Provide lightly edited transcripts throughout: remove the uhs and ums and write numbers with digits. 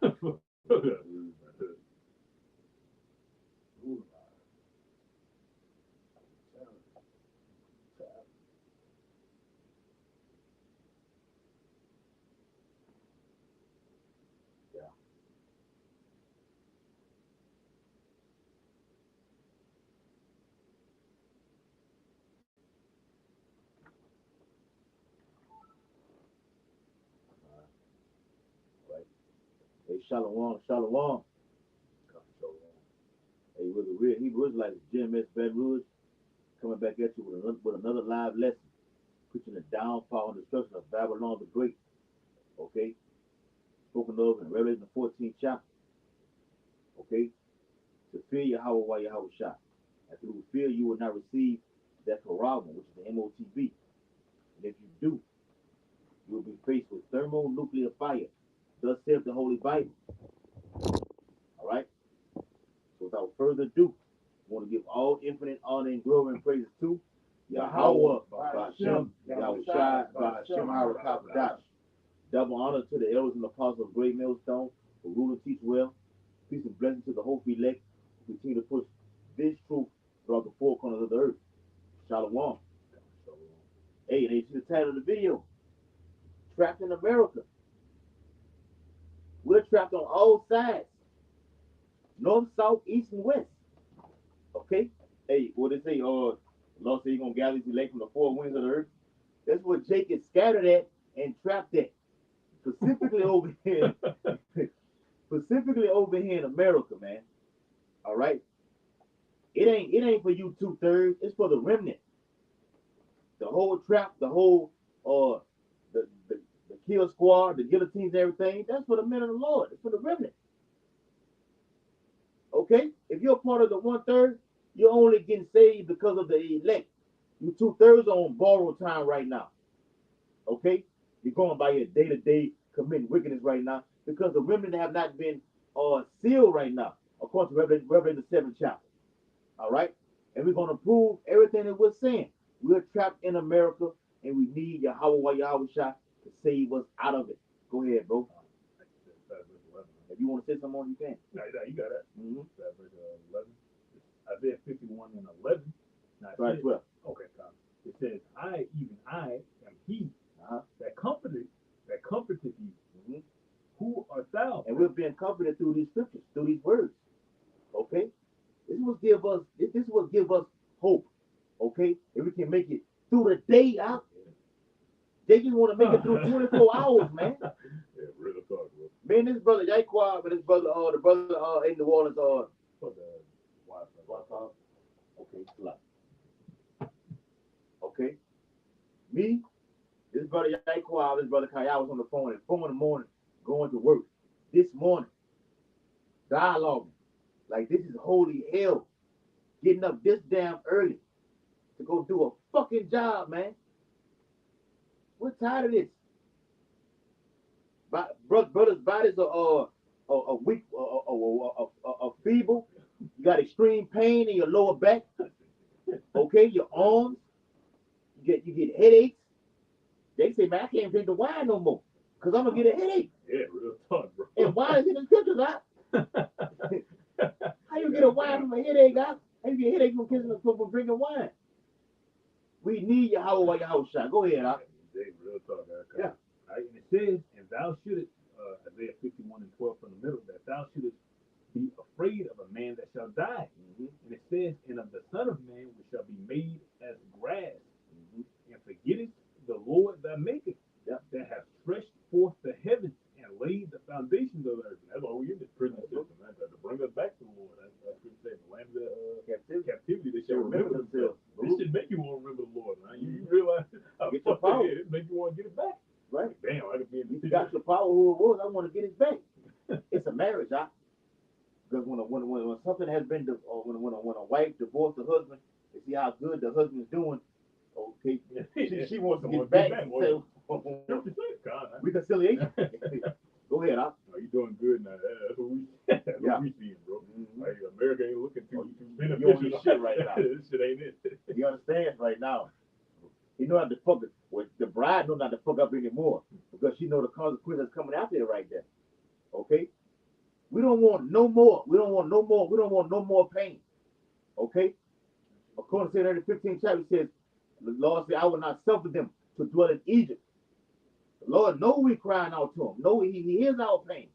Yeah. Right. Hey, Shalom, Shalom. Hey, with the real Hebrew Israelites, Jim S. Baton Rouge, coming back at you with another live lesson, preaching the downfall and destruction of Babylon the Great. Okay, spoken of in Revelation the 14th chapter. Okay, to fear Yahweh while Yahweh shot. And through fear, you will not receive that karama, which is the MOTB. And if you do, you will be faced with thermonuclear fire. Thus saith the Holy Bible. All right. So without further ado, I want to give all infinite honor and glory and praises to Yahweh, Ba'ashem, Yahweh Shai, Ba'ashem, Harakapadash. Double honor to the elders and apostles of Great Millstone who rule and teach well. Peace and blessings to the hopeful elect who continue to push this truth throughout the four corners of the earth. Shalom. Hey, and you see the title of the video, Trapped in America. We're trapped on all sides, north, south, east, and west. Okay? Hey, what they say, Lord said he's going to gather his elect from the four winds of the earth. That's what Jacob scattered at and trapped at. Specifically over here. Specifically over here in America, man. All right? It ain't for you 2/3. It's for the remnant. The whole trap, the whole the kill squad, the guillotines, everything. That's for the men of the Lord. It's for the remnant. Okay? If you're part of the 1/3, you're only getting saved because of the elect. You 2/3 on borrowed time right now. Okay? You're going by your day-to-day committing wickedness right now because the remnant have not been sealed right now, according to Revelation the 7th chapter. All right? And we're going to prove everything that we're saying. We're trapped in America, and we need Yahweh Shah to save us out of it. Go ahead, bro. If you want to say something more, you can. No, you got it. Mm-hmm. Verse 11. Isaiah 51 and 11. Now, Right, 12. Okay, Tom. It says, even I, am he Uh-huh. that comforted you. Mm-hmm. Who art thou? And we're being comforted through these scriptures, through these words. Okay? This is what give us hope. Okay? If we can make it through the day out. They just want to make it through 24 hours, man. Yeah, real talk, bro. Man, this brother Yaquab and this brother, the brother in New Orleans, For the Wi-Fi. Okay, okay. Me, this brother Yaquab, this brother Kai, I was on the phone at 4 in the morning going to work. This morning, dialoguing. Like, this is holy hell. Getting up this damn early to go do a fucking job, man. We're tired of this. Brothers' bodies are weak, feeble. You got extreme pain in your lower back. Okay, your arms. You get headaches. They say, man, I can't drink the wine no more because I'm gonna get a headache. Yeah, real talk, bro. And wine is in the scriptures, How you get a wine from a headache, How you get a headache from drinking wine? We need Yahweh Shah. Go ahead, Real talk, Yeah. Right? And it says, and thou shouldest, Isaiah 51 and 12 from the middle, that thou shouldest be afraid of a man that shall die. Mm-hmm. And it says, and of the Son of Man which shall be made as grass, and forgettest the Lord thy maker, that hath stretched forth the heavens and laid the foundations of the earth. And that's all we in this prison system, man. To bring us back to the Lord. That's what it says. The land of captivity, they shall remember themselves. This should make you want to remember the Lord, man. You realize how Get your power. it make you want to get it back. Right. Damn, I could be in the You got your power who it was. I want to get it back. It's a marriage, Because when something has been, when a wife divorced the husband, you see how good the husband's doing. Okay, she wants to get back. Reconciliation. Go ahead, Oh, you doing good now. That's what we seeing, bro. Mm-hmm. Like, America ain't looking too beneficial. You on your shit right now. This shit ain't it. You understand right now? You know how to fuck it. Well, the bride know not to fuck up anymore because she know the consequences coming out there right there. Okay? We don't want no more. We don't want no more. We don't want no more pain. Okay? According to the 15th chapter, it says, the Lord said, I will not suffer them to dwell in Egypt. The Lord know we crying out to him. Know he hears our pain.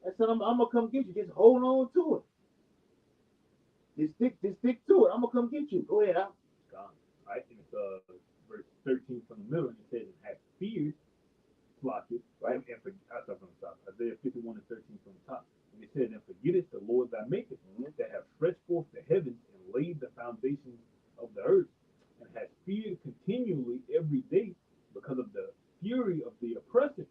I said, I'm gonna come get you. Just hold on to it. Just stick to it. I'm gonna come get you. Go ahead, Al. God. Right? And it's verse 13 from the middle, and it says, and have feared, block it, right? And I start from the top. Isaiah 51 and 13 from the top. And it says, and forgettest the Lord thy maker, that have stretched forth the heavens and laid the foundations of the earth, and has feared continually every day because of the fury of the oppressor,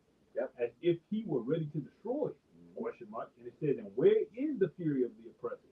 as if he were ready to destroy. Question mark. And it says, and where is the fury of the oppressor?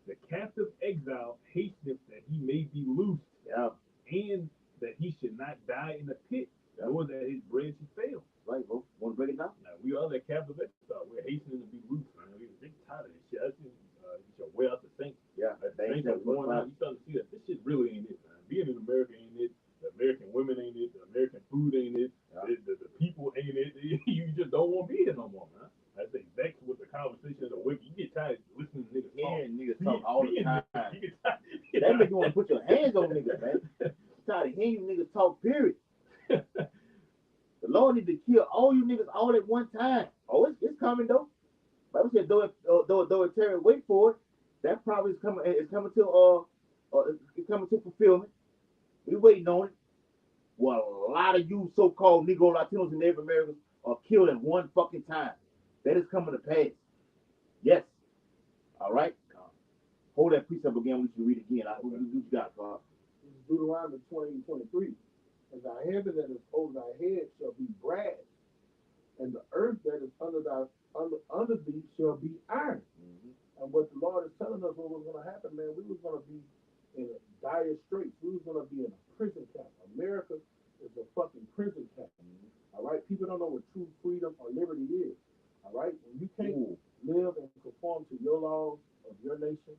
The captive exile hasteth that he may be loosed, and that he should not die in the pit, nor that his bread should fail. Right, bro. Want to break it down? Now, we are that captive exile. We're hastening to be loose, man. We're tired of this shit. I think you should wear out the saints. Yeah, the saints are going out. You starting to see that this shit really ain't it, man. Being in America ain't it. The American women ain't it. The American food ain't it. The people ain't it. You just don't want to be here no more, man. That's exactly what the conversation of the week. You get tired of listening to niggas talk. Hearing niggas talk all the time. That make you want to put your hands on niggas, man. I'm tired of hearing you niggas talk, period. The Lord need to kill all you niggas all at one time. Oh, it's coming though. Bible said though it tarry, wait for it. That probably is coming. It's coming to fulfillment. We waiting on it. Well, a lot of you so-called Negro Latinos and Native Americans are killed at one fucking time. That is coming to pass. Yes. All right. Hold that precept again. We should read it again. What you got, Carl? Deuteronomy 20:23. And thy heaven that is over thy head shall be brass, and the earth that is under thee shall be iron. And what the Lord is telling us, what was going to happen, man, we was going to be in a dire straits. We was going to be in a prison camp. America is a fucking prison camp. All right, people don't know what true freedom or liberty is. All right, when you can't live and conform to your laws of your nation,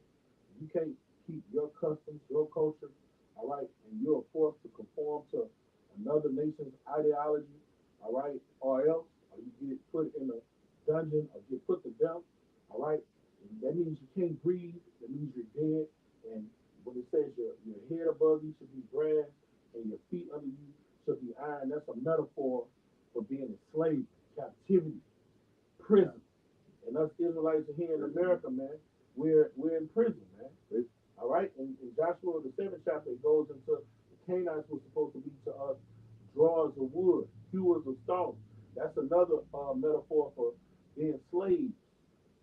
you can't keep your customs, your culture. All right, and you're forced to conform to another nation's ideology, all right, or else, or you get put in a dungeon or get put to death, all right, and that means you can't breathe, that means you're dead, and when it says your head above you should be brass and your feet under you should be iron, that's a metaphor for being enslaved, captivity, prison. And us Israelites are here in America, man, we're in prison, man. All right, and in Joshua the 7th chapter, it goes into the Canaanites were supposed to be to us drawers of wood, hewers of stone. That's another metaphor for being slaves,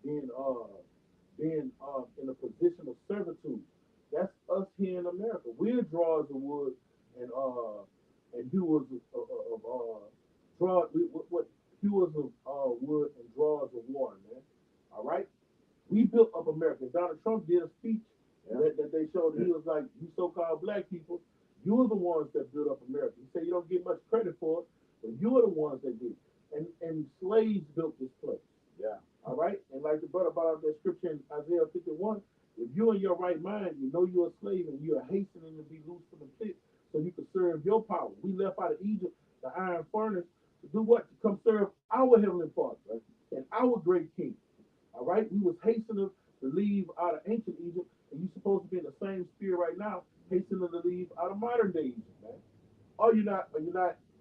being in a position of servitude. That's us here in America. We're drawers of wood and hewers of hewers of wood and drawers of water, man. All right, we built up America. Donald Trump did a speech. That they showed that he was like, you so-called black people, you are the ones that built up America. He said you don't get much credit for it, but you are the ones that did. And slaves built this place. Yeah. All right? And like the brother brought out that scripture in Isaiah 51, if you're in your right mind, you know you're a slave and you're hastening to be loose from the pit so you can serve your power. We left out of Egypt, the iron furnace, to do what? To come serve our heavenly Father, right? And our great king. All right? We was hastening to leave out of ancient Egypt. And you're supposed to be in the same spirit right now, hastening to leave out of modern day Egypt, man. Or you're not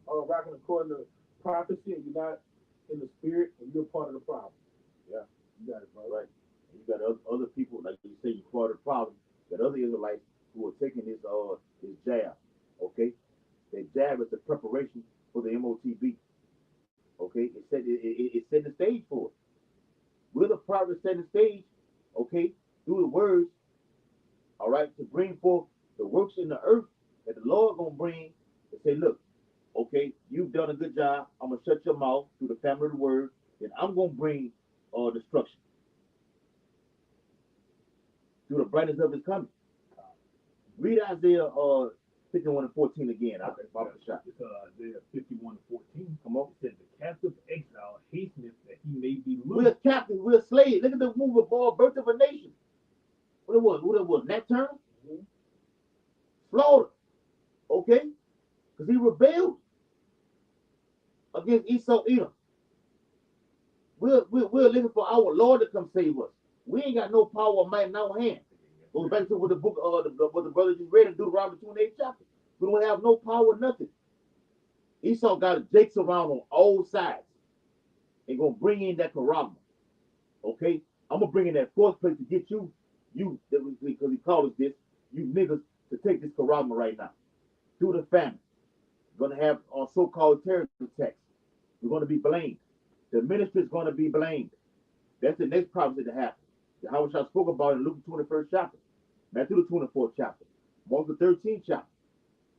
rocking according to prophecy, and you're not in the spirit, and you're part of the problem. Yeah, you got it, bro. Right. And you got other people, like you say, you're part of the problem. You got other Israelites who are taking this jab. Okay, the jab is the preparation for the MOTB. Okay, it's setting the stage for it. We're the prophet setting the stage. Okay, through the words. All right, to bring forth the works in the earth that the Lord gonna bring and say, look, okay, you've done a good job. I'm gonna shut your mouth through the family of the word, and I'm gonna bring destruction through the brightness of his coming. Read Isaiah 51 and 14 again. Okay, it's Isaiah 51 and 14. Come on. It says, the captive exile hasteneth that he may be loosed. We're captives, we're slaves. Look at the movie ball, Birth of a Nation. What it was, Nat Turner? Slaughter. Okay? Because he rebelled against Esau Edom. We're looking for our Lord to come save us. We ain't got no power or might in our hand. Goes back to what the book what the brother just read in Deuteronomy 28th chapter. We don't have no power, nothing. Esau got Jake's around on all sides. And gonna bring in that karama. Okay? I'm gonna bring in that fourth place to get you, because he called us this, you niggas, to take this karama right now. Through the famine. We're gonna have our so-called terrorist attacks. We're gonna be blamed. The ministry is gonna be blamed. That's the next prophecy to happen. The Howard Shah spoke about in Luke 21st chapter, Matthew the 24th chapter, Mark the 13th chapter.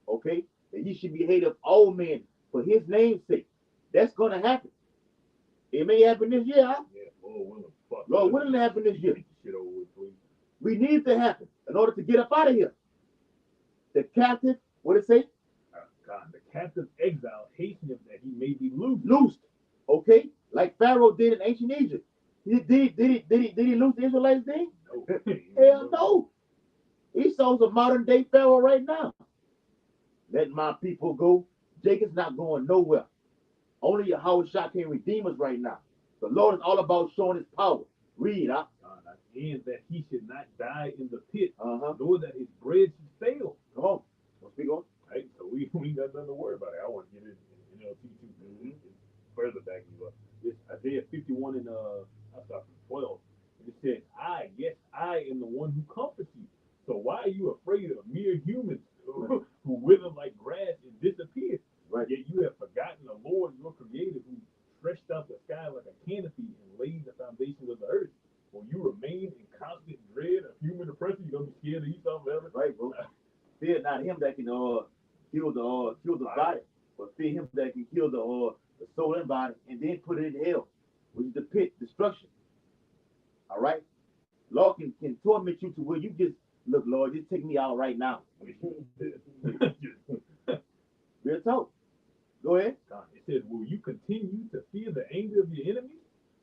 Okay? That he should be hated of all men for his name's sake. That's gonna happen. It may happen this year, huh? Yeah, Lord willing. Fuck. Lord willing to happen this year. Get the shit over with, please. We need to happen in order to get up out of here. The captive, what it say? God, the captive exile hastened him that he may be loosed. Loosed. Okay? Like Pharaoh did in ancient Egypt. Did he lose the Israelites then? No. Hell no. Esau's a modern day Pharaoh right now. Let my people go. Jacob's not going nowhere. Only Yahweh Shah can redeem us right now. The Lord is all about showing his power. Read, huh? And that he should not die in the pit, Uh-huh. nor that his bread should fail. Come on. Let's speak on. Right? So we ain't got nothing to worry about it. I want to get it in NLT too. Mhm. It's further back you up. It's Isaiah 51 and I start from 12. And it says, I am the one who comforts you. So why are you afraid of mere humans who wither like grass and disappear? Right. Yet you have forgotten the Lord your creator who stretched out the sky like a canopy and laid the foundations of the earth. Will you remain in constant dread of human oppression? You're gonna be scared to eat something forever? Right, bro. Fear not him that can kill the body, but fear him that can kill the soul and body and then put it in hell, which is the pit, destruction. All right? Lord can torment you to where you just look, Lord, just take me out right now. Real talk. Go ahead. It says, will you continue to fear the anger of your enemies?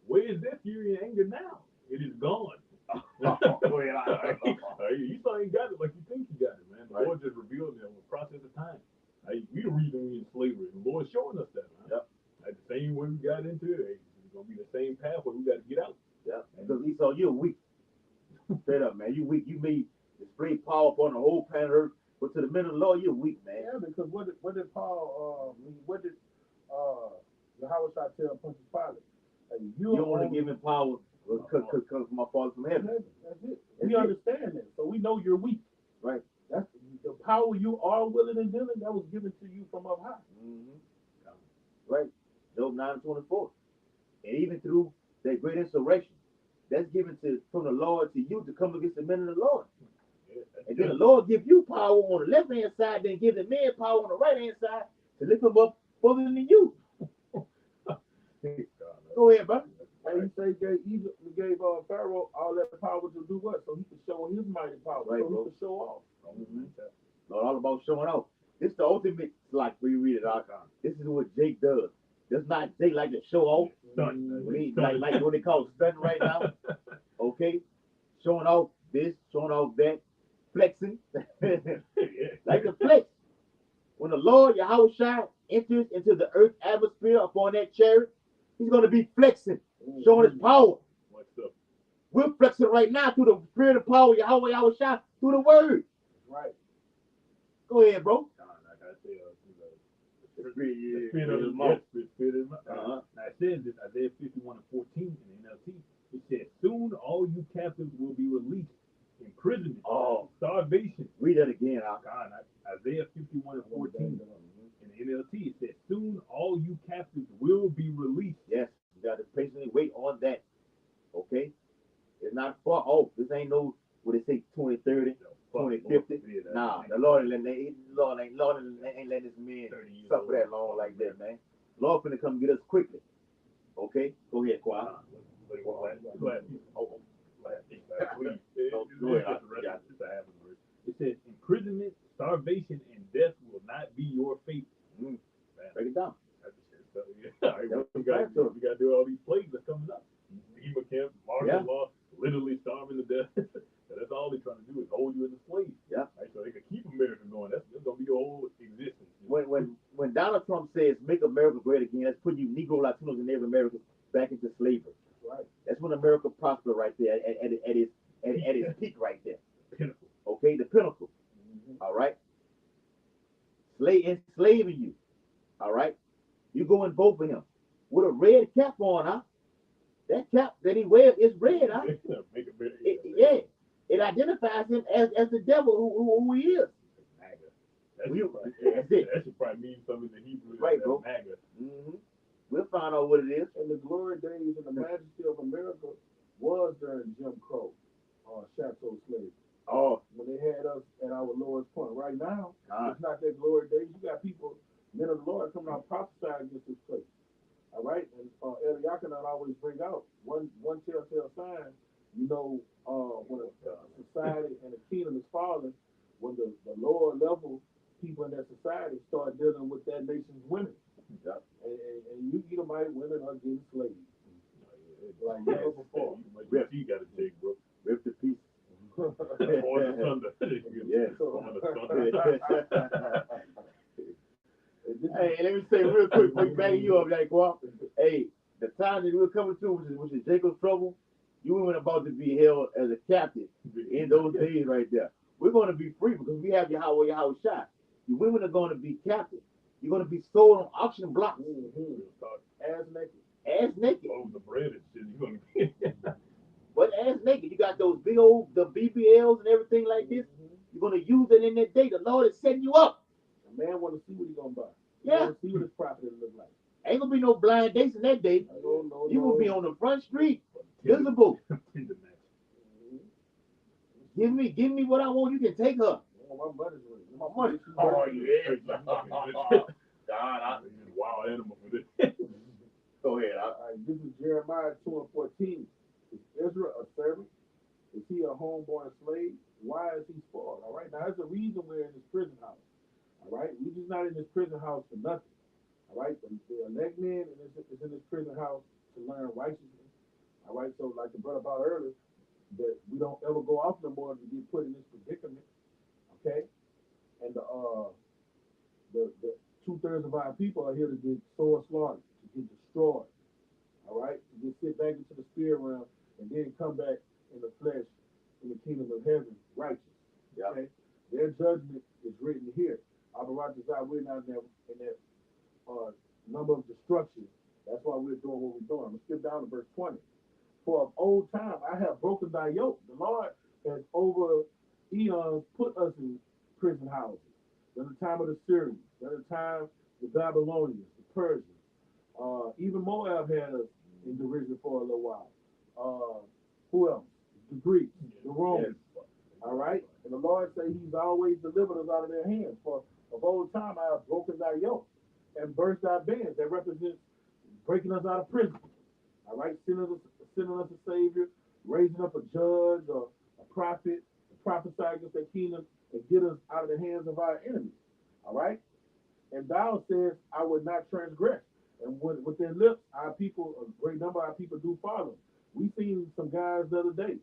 Where is their fury and anger now? It is gone. Esau ain't got it like you think he got it, man. The Right. Lord just revealed it in the process of time. We the reason we in slavery. The Lord's showing us that, man. Yep. Like the same way we got into it, it's gonna be the same pathway we got to get out. Yeah. Because Esau, you're weak. Straight up, man. You weak. You may display power upon the whole planet Earth, but to the men of the Lord, you're weak, man. Yeah, because what did Paul what did Yahweh Shah tell Pontius Pilate? Like, You don't want to give him power because my Father from heaven. That's it. That's We it. understand that, so we know you're weak. Right. That's the power you are willing and willing that was given to you from up high. Mm-hmm. Right. Job 9:24. And even through that great insurrection, that's given from the Lord to you to come against the men of the Lord. Yeah, And then the Lord give you power on the left hand side, then give the man power on the right hand side to lift him up further than you. Go ahead, brother. And he said he gave Pharaoh all that power to do what? So he could show his mighty power. Right, so bro. he could show off. Mm-hmm. Lord, all about showing off. This is the ultimate, like we read it out. This is what Jake does. That's not Jake like to show off. Like what they call stunting right now. Okay? Showing off this, showing off that, flexing. Like the flex. When the Lord Yahweh Shai enters into the earth atmosphere upon that chariot, he's going to be flexing, showing his power. What's up? We're flexing right now through the spirit of power, Yahweh Shai, through the word. Right. Go ahead, bro. Like I said, The spirit, the spirit of his the mouth. spirit of the Uh-huh. Now it says this, Isaiah 51 and 14 in the NLT. It says, soon all you captives will be released. Imprisonment, Oh, starvation. read that again, Al. God, Isaiah 51 and 14 in the NLT. It says, soon all you captives will be released. Yes, you got to patiently wait on that. Okay? It's not far off. This ain't no, what they say, 2030, 2050. Nah, the Lord ain't letting this man suffer that long like that, man. Lord finna come get us quickly. Okay? Go ahead, Kwa. It says imprisonment, starvation, and death will not be your fate. Break it down. We got to do all these plagues that's coming up. Ema camp, martial law, literally starving to death. That's all they're trying to do is hold you as a slave. Yeah. Right? So they can keep America going. That's gonna be your whole existence. When Donald Trump says make America great again, that's putting you Negro Latinos and Native Americans back into slavery. Right. That's when America prospered right there at its peak right there. Pinnacle. Okay, the pinnacle. Mm-hmm. All right, enslaving you. All right, you go and vote for him with a red cap on, huh? That cap that he wears is red, huh? Make it better. Yeah, it identifies him as the devil who he is. MAGA. That's it. That should probably mean something in Hebrew. Right, bro. MAGA. Mm-hmm. We'll find out what it is. And the glory days and the majesty of America was during Jim Crow, chattel slavery. Oh, When they had us at our lowest point. Right now, God. it's not that glory days. You got people, men of the Lord, coming out prophesying against this place. All right, and Eliakim always bring out one telltale sign. You know, when a society and a kingdom is falling, when the lower level people in that society start dealing with that nation's women, Yep. and you Edomite women are getting slaves like never before. Rip. You got to take, bro. Rip to pieces. Or the thunder. Yeah. Or the thunder. Hey, let me say real quick, before you back you up, like, well, hey, the time that we're coming to, which is Jacob's trouble, you weren't about to be held as a captive in those days right there. We're going to be free because we have Yahweh shot. You women are going to be captive. You're going to be sold on auction blocks. Mm-hmm. Ass naked. Ass naked. Oh, the bread and shit. You're going to get. But ass naked. You got those big old, the BBLs and everything like this. Mm-hmm. You're going to use it in that day. The Lord is setting you up. A man want to see what he's going to buy. Yeah. Want to see what his profit look like. Ain't going to be no blind dates in that day. No, You will be on the front street, visible. Mm-hmm. Give me what I want. You can take her. Oh, my money's ready. My money. Oh, yeah. God, Wild animal for this. go ahead. All right, this is Jeremiah 2:14. Is Israel a servant? Is he a homeborn slave? Why is he spoiled? All right, now there's a reason we're in this prison house. All right, we're just not in this prison house for nothing. All right, the elect man is in this prison house to learn righteousness. All right, so like the brother about earlier, that we don't ever go off no more to get put in this predicament. Okay, and the 2/3 of our people are here to get sword slaughtered, to get destroyed. All right, to get sent back into the spirit realm and then come back in the flesh in the kingdom of heaven, righteous. Yeah. Okay, their judgment is written here. We're not in that number of destruction. That's why we're doing what we're doing. I'm gonna skip down to verse 20. For of old time I have broken thy yoke. The Lord has over eons put us in prison houses. During the time of the Syrians, during the time of the Babylonians, the Persians, even Moab had us in derision for a little while. Who else? The Greeks, the Romans. All right? And the Lord say he's always delivered us out of their hands. For of old time I have broken thy yoke and burst thy bands. That represents breaking us out of prison. All right? Sending us a Savior, raising up a judge or a prophet to prophesy against the kingdom and get us out of the hands of our enemies. All right? And thou says, I would not transgress. And with their lips, our people, a great number of our people do follow. We seen some guys the other day,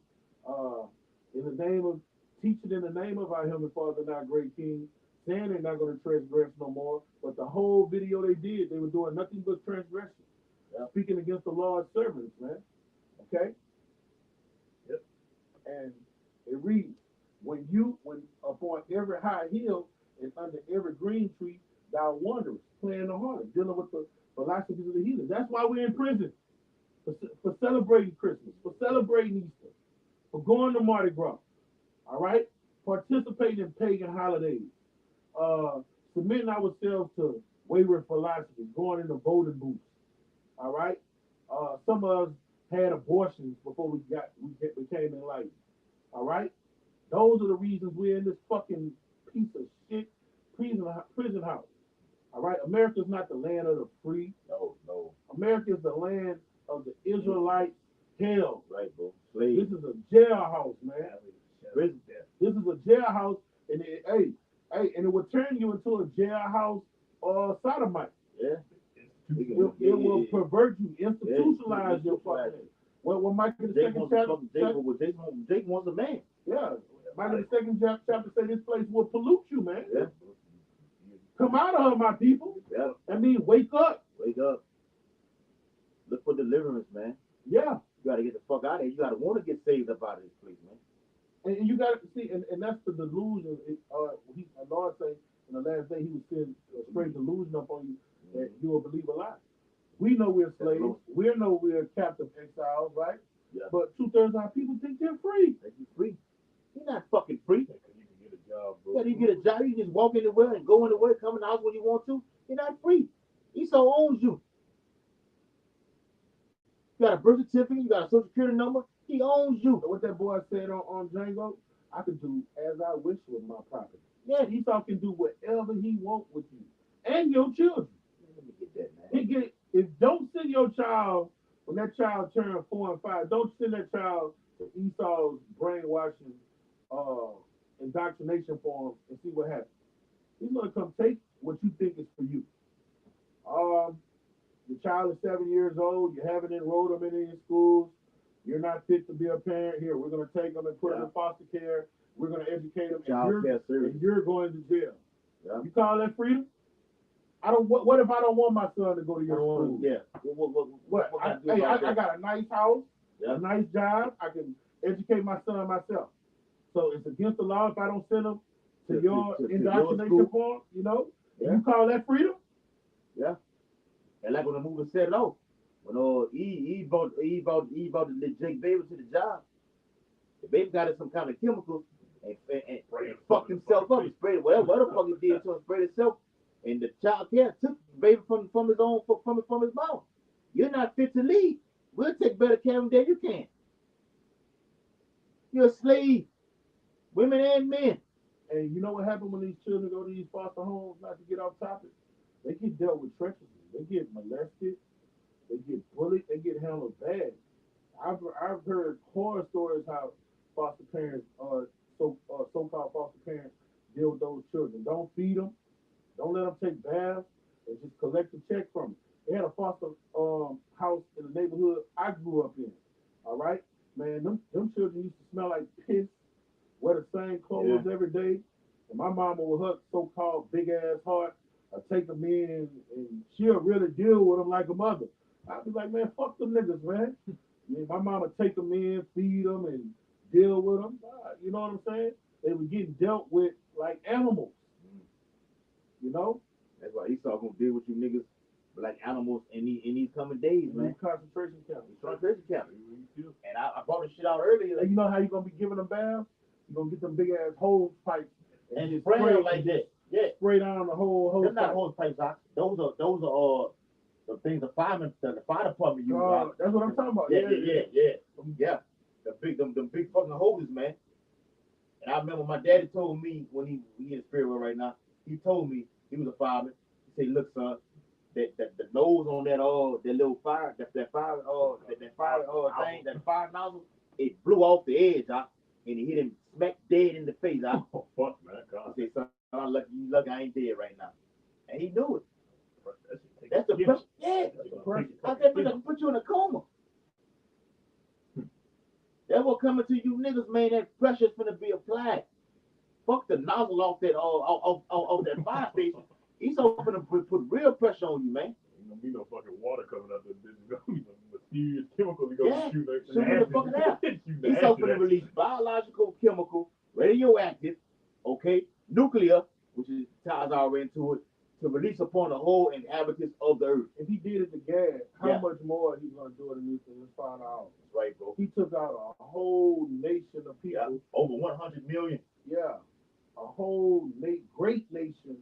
in the name of teaching in the name of our Heavenly Father and our great King, saying they're not going to transgress no more. But the whole video they did, they were doing nothing but transgression. Speaking against the Lord's servants, man. Okay? Yep. And it reads, when upon every high hill and under every green tree thou wanderest, playing the harlot, dealing with the philosophies of the heathen. That's why we're in prison. For celebrating Christmas, for celebrating Easter, for going to Mardi Gras. All right? Participating in pagan holidays. Submitting ourselves to wayward philosophies, going into voting booths. All right? Some of us had abortions before we became enlightened. All right? Those are the reasons we're in this fucking piece of shit prison house. All right? America's not the land of the free. No. America is the land of the Israelites' hell. Right, bro. This is a jailhouse, man. Prison. This is a jailhouse, and and it will turn you into a jailhouse or sodomite. Yeah. It will pervert you, institutionalize your fucking. When Micah the second chapter, Jake wants a man. yeah, Micah the second chapter say this place will pollute you, man. Yeah. Come out of her, my people. Yeah. I mean, wake up. Wake up. Look for deliverance, man. Yeah. You gotta get the fuck out of here. You gotta want to get saved up out of this place, man. And you got to see, and that's the delusion. The Lord say in the last day, He was send a straight delusion up on you that you will believe a lie. We know we're slaves. We know we're captive exiles, right? Yeah. But 2/3 of our people think they're free. Like you free. You're not fucking free. Yeah, 'cause you can get a job, bro. Yeah, you get a job. You can just walk anywhere and go anywhere, come in the house when you want to. You're not free. Esau owns you. You got a birth certificate. You got a social security number. He owns you. So what that boy said on Django, I can do as I wish with my property. Yeah, Esau can do whatever he wants with you and your children. let me get that, man. If don't send your child when that child turns 4 and 5. Don't send that child to Esau's brainwashing, indoctrination form and see what happens. He's gonna come take what you think is for you. Your child is 7 years old. You haven't enrolled them in any schools. You're not fit to be a parent. Here, we're gonna take them and put them in foster care. We're gonna educate them, Child care service. and you're going to jail. Yeah. You call that freedom? I don't. What if I don't want my son to go to your school? Yeah. What? can I do I about that? got a nice house, Yeah. a nice job. I can educate my son myself. So it's against the law if I don't send him to your to your indoctrination school. form. You know, Yeah. you call that freedom? Yeah. And like when the movie said it off, when Eve brought the Jake baby to the job, the baby got in some kind of chemicals and fucked himself up and sprayed whatever the fuck he did to him, sprayed himself. And the child care took the baby from his own from his mouth. You're not fit to lead. We'll take better care of him than you can. You're a slave, women and men. And you know what happened when these children go to these foster homes? Not to get off topic, they get dealt with treacherously. They get molested. They get bullied. They get handled bad. I've heard horror stories how foster parents so-called foster parents deal with those children. Don't feed them. Don't let them take baths. And just collect a check from them. They had a foster house in the neighborhood I grew up in. All right, man. Them children used to smell like piss. Wear the same clothes every day. And my mama with her so-called big ass heart, I take them in and she'll really deal with them like a mother. I'd be like, man, fuck them niggas, man. My mama take them in, feed them, and deal with them. You know what I'm saying? They were getting dealt with like animals. You know? That's why Esau gonna deal with you niggas like animals in these coming days, man. Concentration camp. Concentration camp. And I brought this shit out earlier. And you know how you gonna be giving them baths? You gonna get them big ass hose pipes and just spray them like that. Yeah. Spray down the whole hose. They're not hose pipes, Doc. Those are the things the fire department use. That's what I'm talking about. Yeah. The big fucking hoses, man. And I remember my daddy told me when he in the spirit world right now. He told me he was a fireman. He said, "Look, son, that the nose on that little fire that fire thing, that fire nozzle, it blew off the edge, and it hit him smack dead in the face." Oh fuck, man! God. I said, "Son, I'm lucky I ain't dead right now," and he knew it. That's the pressure. pressure. Yeah, I said, put you in a coma. That's what coming to you niggas, man. That pressure's gonna be applied. Fuck the nozzle off that fire station. He's gonna put real pressure on you, man. Ain't gonna be no fucking water coming out there. There's gonna be some mysterious chemicals that gonna shoot the fucking air. He's gonna release biological, chemical, radioactive, okay, nuclear, which is ties already into it, to release upon the whole inhabitants of the earth. If he did it to Gad, how much more he's gonna do it in this final hour? Right, bro. He took out a whole nation of people. Yeah. Over 100 million. Yeah. A whole great nation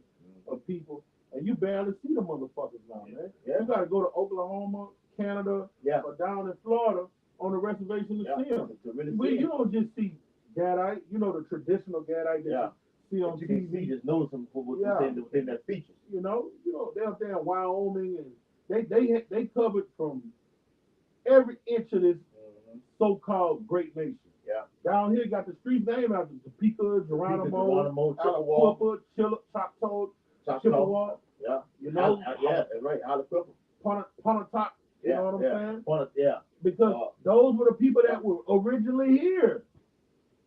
of people. And you barely see the motherfuckers now, man. Yeah. You gotta go to Oklahoma, Canada, or down in Florida on the reservation to see them. You don't just see Gadite, you know, the traditional Gadite that you see on TV. You just know some within their features. You know, they're up there in Wyoming, and they covered from every inch of this so-called great nation. Yeah. Down here, got the streets named after Topeka, Geronimo, Choctaw, Chippewa. Yeah. You know? That's right. Pontotoc. You know what I'm saying? Yeah. Because those were the people that were originally here.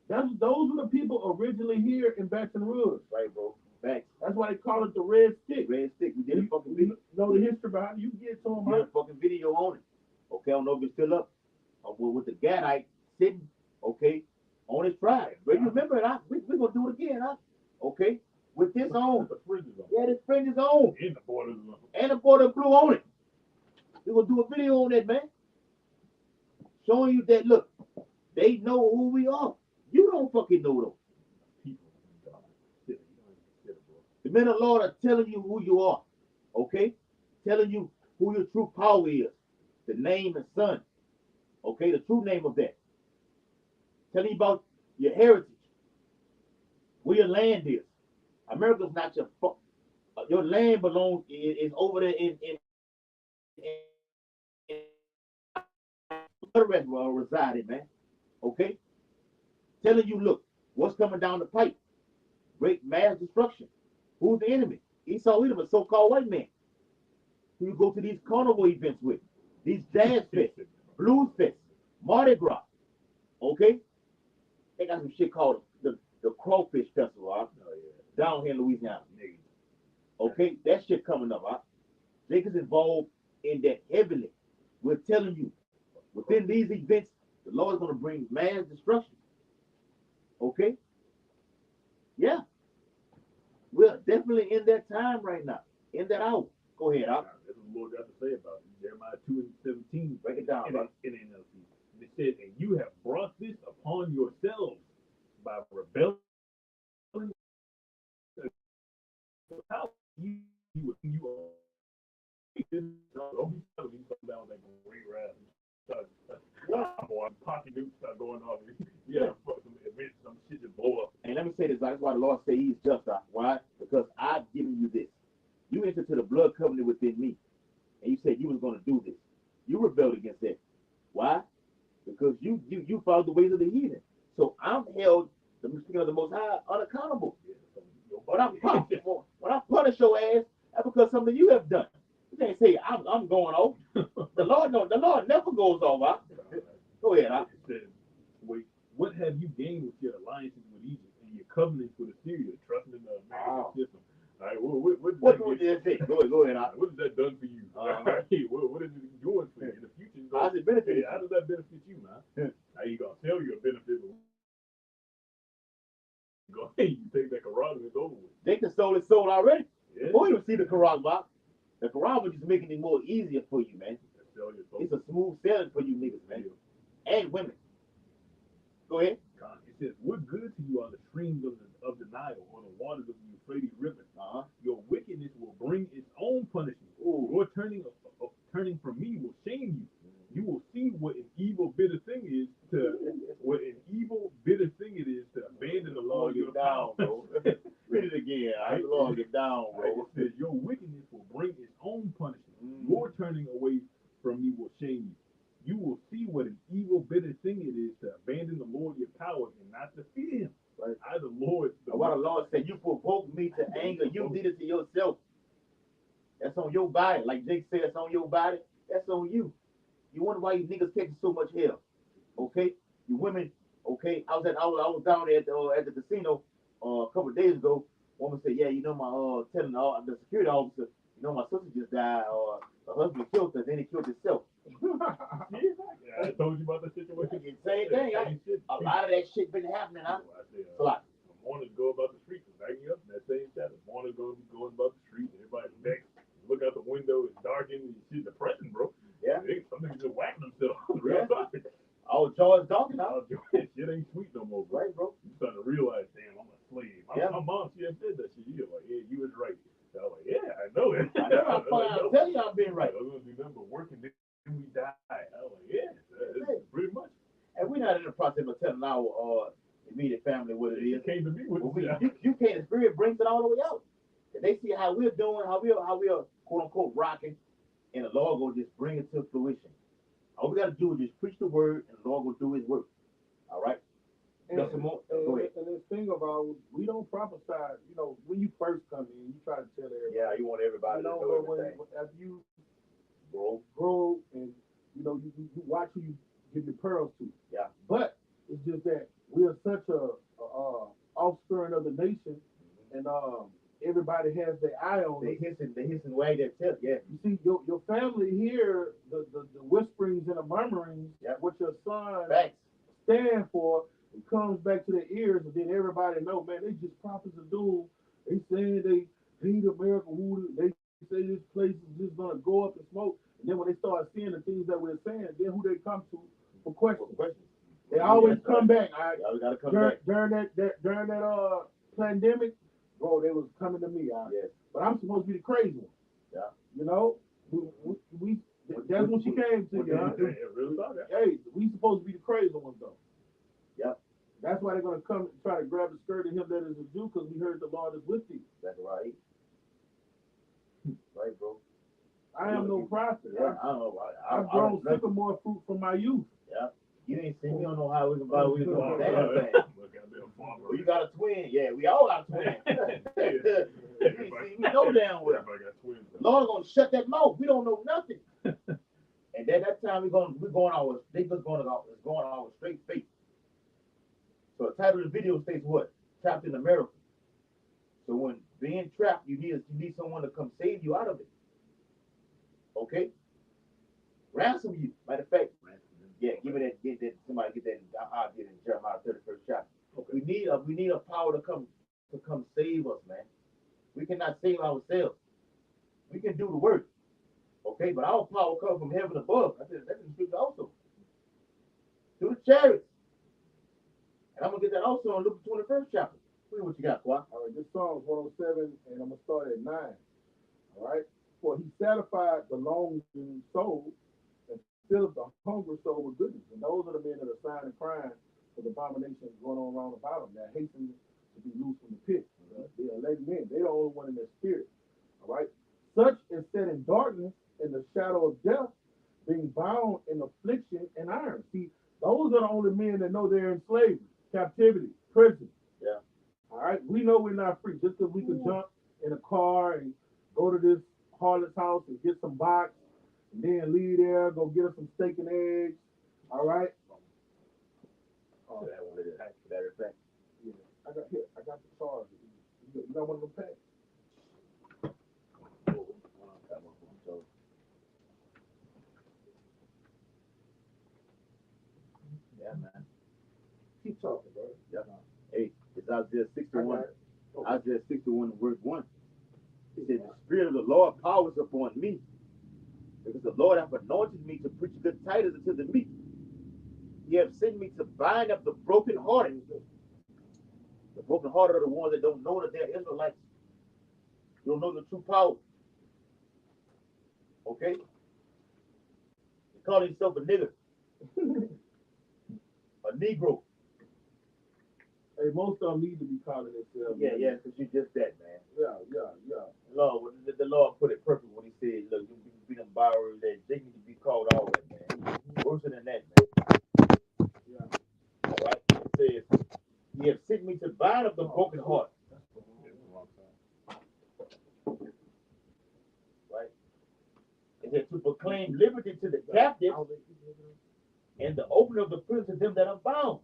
Those were the people originally here in Baton Rouge. Right, bro. Facts. That's why they call it the Red Stick. Red Stick. We did a fucking video. Know the history behind it. You get to them. We did a fucking video on it. Okay, I don't know if it's still up. With the Gadite sitting, okay, on his tribe. But you remember it, we gonna do it again, huh? Okay, with this on. The fringes on. Yeah, this friend is on. And the borders on. And the border blue on it. We gonna do a video on that, man. Showing you that look, they know who we are. You don't fucking know them. People. God. Shit, you don't even consider, bro. The men of the Lord are telling you who you are. Okay? Telling you who your true power is. The name and son. Okay, the true name of that. Telling you about your heritage. Where your land is. America's not your land belongs is over there in the rest resided, man. Okay? Telling you, look, what's coming down the pipe. Great mass destruction. Who's the enemy? Esau Edom, a so-called white man. Who you go to these carnival events with. These jazz fests, blues fests, Mardi Gras. Okay? They got some shit called the Crawfish Festival, huh? Oh, yeah. Down here in Louisiana. Nigga. Okay? That shit coming up, huh? Jacob's involved in that heavily. We're telling you, within these events, the Lord is going to bring mass destruction. Okay? Yeah. We're definitely in that time right now. In that hour. Go ahead, Al. That's what the Lord got to say about it. Jeremiah 2:17. Break it down, bro. In NLT. And it says, and you have brought this upon yourselves by rebelling. How you are. Don't be telling me come down with that great wrath. Boy, pocket nukes start going off. Yeah, some shit just blow up. And let me say this, that's why the Lord say he's just. Why? Because I've given you this. You entered to the blood covenant within me. And you said you was going to do this. You rebelled against that. Why? Because you followed the ways of the heathen. So I'm held, speaking of the Most High, unaccountable. When I punish your ass, that's because something you have done. You can't say I'm going off. The Lord never goes off. Huh? Go ahead. Huh? It says, wait, what have you gained with your alliances with Egypt and your covenants with Assyria, trusting in the American system? All right, what did that say? Go ahead. Huh? What has that done for you? What is it doing for you in the future? How does it benefit you? How does that benefit you, man? How you gonna sell your benefit? Go ahead, you take that Quran and it's over with. They can stole his soul already. Yeah. Before you see the Quran, Bob. The Quran was just making it more easier for you, man. Sell your soul. It's a smooth sailing for you niggas, man. And women. Go ahead. It says, what good to you are the streams of the Nile or the waters of the Euphrates River? Your wickedness will bring its own punishment. Your turning from me will shame you. You will see what an evil, bitter thing is to abandon the law of your down, power. bro. Read it again. I Lord get down, bro. It says, your wickedness will bring its own punishment. Your turning away from me will shame you. You will see what an evil, bitter thing it is to abandon the Lord your power and not to fear him. Right? I, the Lord. What the Lord said, you provoked me to anger. You did it to yourself. That's on your body. Like Jake said, it's on your body. That's on you. You wonder why you niggas catching so much hell. Okay? You women, okay? I was down there at the casino a couple of days ago. Woman said, yeah, you know, telling the security officer, you know, my sister just died, or her husband killed her, then he killed himself. I told you about the situation. Same thing. A lot of that shit been happening, huh? A lot. Mourners go about the street, back you up in that same chapter. Mourners gonna be going about the street, everybody's next. Look out the window, it's darkened, and shit depressing, bro. Yeah. Some niggas just whacking themselves. Real talk. Oh, George talking now. Shit ain't sweet no more, bro. Right, bro. You starting to realize, damn, I'm a slave. My mom, she had said that shit. She was like, yeah, you was right. So I was like, yeah, I know it. I'll tell you I've been right. I was gonna do nothing but working, then we die. I was like, yeah, that's pretty much. And we're not in the process of telling our immediate family what it is. Came to me with you can't. The Spirit brings it all the way out. And they see how we're doing, how we're quote unquote rocking, and the Lord will just bring it to fruition. All we got to do is just preach the word, and the Lord will do His work. All right. And this thing about we don't prophesy. You know, when you first come in, you try to tell everybody. Yeah, you want everybody to know everything. As you grow, and you watch who you give your pearls to. Yeah. But it's just that we are such a offspring of the nation, and every everybody has their eye on They it. hiss and wag their tail. Yeah. You see, your family hear the whisperings and the murmurings, Yep. what your son Facts. stand for. It comes back to their ears, and then everybody know, man, they just prophets of doom. They saying they hate America. They say this place is just gonna go up in smoke. And then when they start seeing the things that we're saying, then who they come to for questions? They always come back. Y'all gotta come During, back. during that pandemic, bro, they was coming to me. Yes. But I'm supposed to be the crazy one. Yeah. You know, that's when she came to you. Huh? Really thought that. Hey, we supposed to be the crazy ones though. Yep. That's why they're gonna come and try to grab the skirt of him that is a Jew, because we heard the Lord is with thee. That's right. Right, bro. I am no prophet. Yeah, I don't know. I've grown sycamore fruit from my youth. Yeah. You ain't seen me on no highway about we doing Oh, that right. thing. Well, you got a twin. Yeah, we all got a twin. You ain't seen me no damn well. Everybody got twins. Lord gonna shut that mouth. We don't know nothing. And at that time we're going our straight face. So the title of the video states what? Trapped in America. So when being trapped, you need someone to come save you out of it. Okay? Ransom you. Matter of fact, yeah, get that. Somebody get that. I'll get it in Jeremiah 31st chapter. Okay. We need a power to come save us, man. We cannot save ourselves. We can do the work. Okay, but our power comes from heaven above. That's in the scripture also. Through the chariots. And I'm gonna get that also in Luke 21st chapter. See what you got, Kawhi. All right, this Psalms 107, and I'm gonna start at 9. All right. For he satisfied the longing soul and filled the hungry soul with goodness. And those are the men that are sighing and crying for the abominations going on around about them. They're hastening to be loose from the pit. They are elect men. They're the only one in their spirit. All right. Such is set in darkness in the shadow of death, being bound in affliction and iron. See, those are the only men that know they're in slavery, captivity, prison. Yeah. All right. We know we're not free just because we could jump in a car and go to this harlot's house and get some box, and then leave there, go get us some steak and eggs. All right. Matter of fact. Yeah. I got the charge. You got one of them packs? Yeah, man. Keep talking, bro. Yeah. Hey, it's Isaiah 61. Isaiah 61 verse 1. It says, the Spirit of the Lord powers upon me, because the Lord hath anointed me to preach good tidings unto the meek. He hath sent me to bind up the brokenhearted. The brokenhearted are the ones that don't know that they're Israelites. You don't know the true power. Okay? They call himself a nigger. A Negro. Hey, most of them need to be calling themselves. Yeah, because you just that, man. Yeah. Lord, the Lord put it perfect when he said, look, you be them borrowers that they need to be called all that, man. Worse than that, man. Yeah. All right? It says, he has sent me to bind up the broken heart. Right? It says to proclaim liberty to the captives and the opening of the prison to them that are bound.